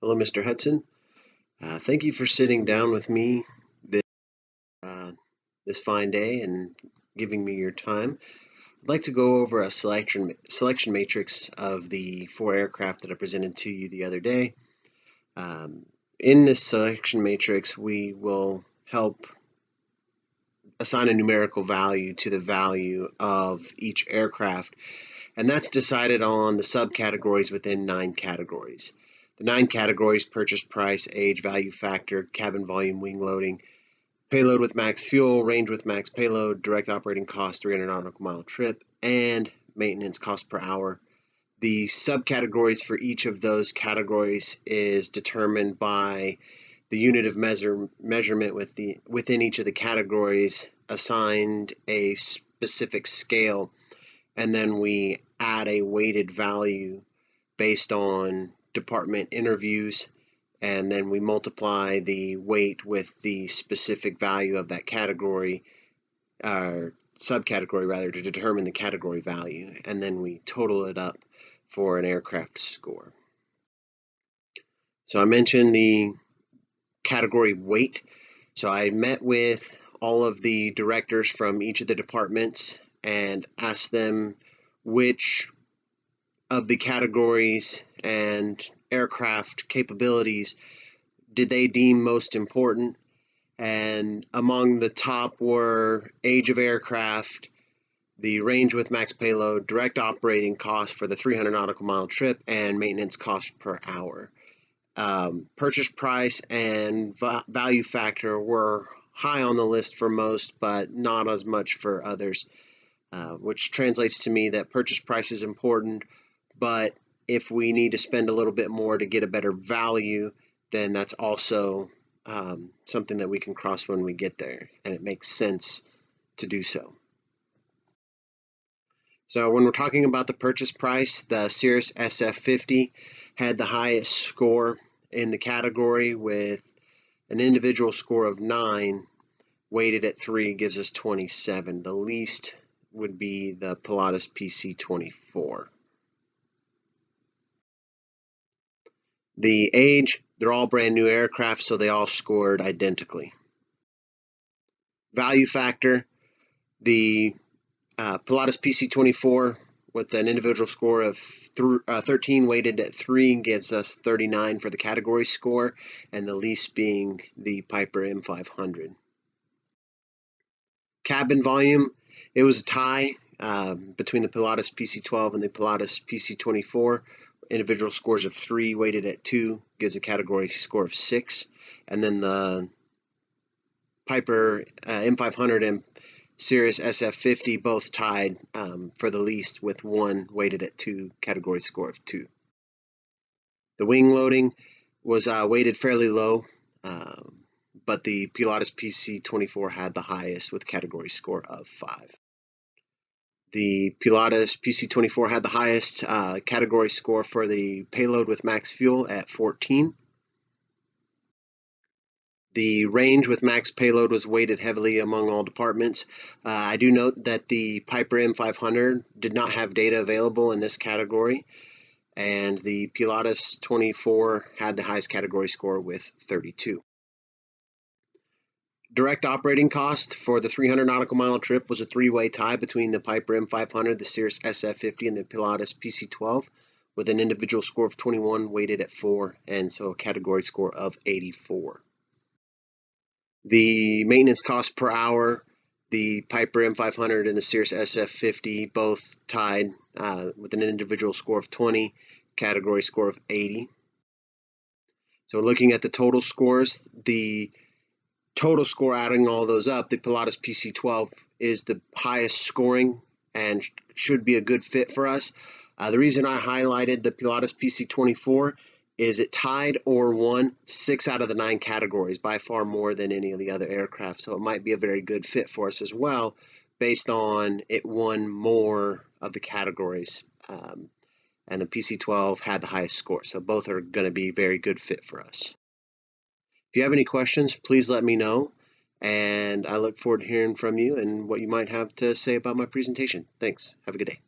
Hello, Mr. Hudson. Thank you for sitting down with me uh, this fine day and giving me your time. I'd like to go over a selection matrix of the 4 aircraft that I presented to you the other day. In this selection matrix, we will help assign a numerical value to the value of each aircraft, and that's decided on the subcategories within 9 categories. The 9 categories: purchase price, age, value factor, cabin volume, wing loading, payload with max fuel, range with max payload, direct operating cost, 300 nautical mile trip, and maintenance cost per hour. The subcategories for each of those categories is determined by the unit of measurement within each of the categories assigned a specific scale, and then we add a weighted value based on department interviews, and then we multiply the weight with the specific value of that category, or subcategory rather, to determine the category value, and then we total it up for an aircraft score. So I mentioned the category weight. So I met with all of the directors from each of the departments and asked them which of the categories and aircraft capabilities did they deem most important, and among the top were age of aircraft, the range with max payload, direct operating cost for the 300 nautical mile trip, and maintenance cost per hour. Purchase price and value factor were high on the list for most, but not as much for others, which translates to me that purchase price is important, but if we need to spend a little bit more to get a better value, then that's also something that we can cross when we get there, and it makes sense to do so. So when we're talking about the purchase price, the Cirrus SF-50 had the highest score in the category with an individual score of 9, weighted at 3 gives us 27. The least would be the Pilatus PC-24. The age, they're all brand new aircraft, so they all scored identically. Value factor, the Pilatus PC-24 with an individual score of 13 weighted at 3 gives us 39 for the category score, and the least being the Piper M500. Cabin volume, it was a tie between the Pilatus PC-12 and the Pilatus PC-24. Individual scores of 3 weighted at 2 gives a category score of 6, and then the Piper M500 and Cirrus SF-50 both tied for the least with 1 weighted at 2, category score of 2. The wing loading was weighted fairly low, but the Pilatus PC-24 had the highest with category score of 5. The Pilatus PC-24 had the highest category score for the payload with max fuel at 14. The range with max payload was weighted heavily among all departments. I do note that the Piper M500 did not have data available in this category, and the Pilatus 24 had the highest category score with 32. Direct operating cost for the 300 nautical mile trip was a 3-way tie between the Piper M500, the Cirrus SF-50, and the Pilatus PC-12, with an individual score of 21 weighted at 4, and so a category score of 84. The maintenance cost per hour, the Piper M500 and the Cirrus SF-50 both tied with an individual score of 20, category score of 80. So looking at the total scores, the total score, adding all those up, the Pilatus PC-12 is the highest scoring and should be a good fit for us. The reason I highlighted the Pilatus PC-24 is it tied or won 6 out of the 9 categories, by far more than any of the other aircraft. So it might be a very good fit for us as well, based on it won more of the categories. And the PC-12 had the highest score. So both are going to be a very good fit for us. If you have any questions, please let me know. And I look forward to hearing from you and what you might have to say about my presentation. Thanks. Have a good day.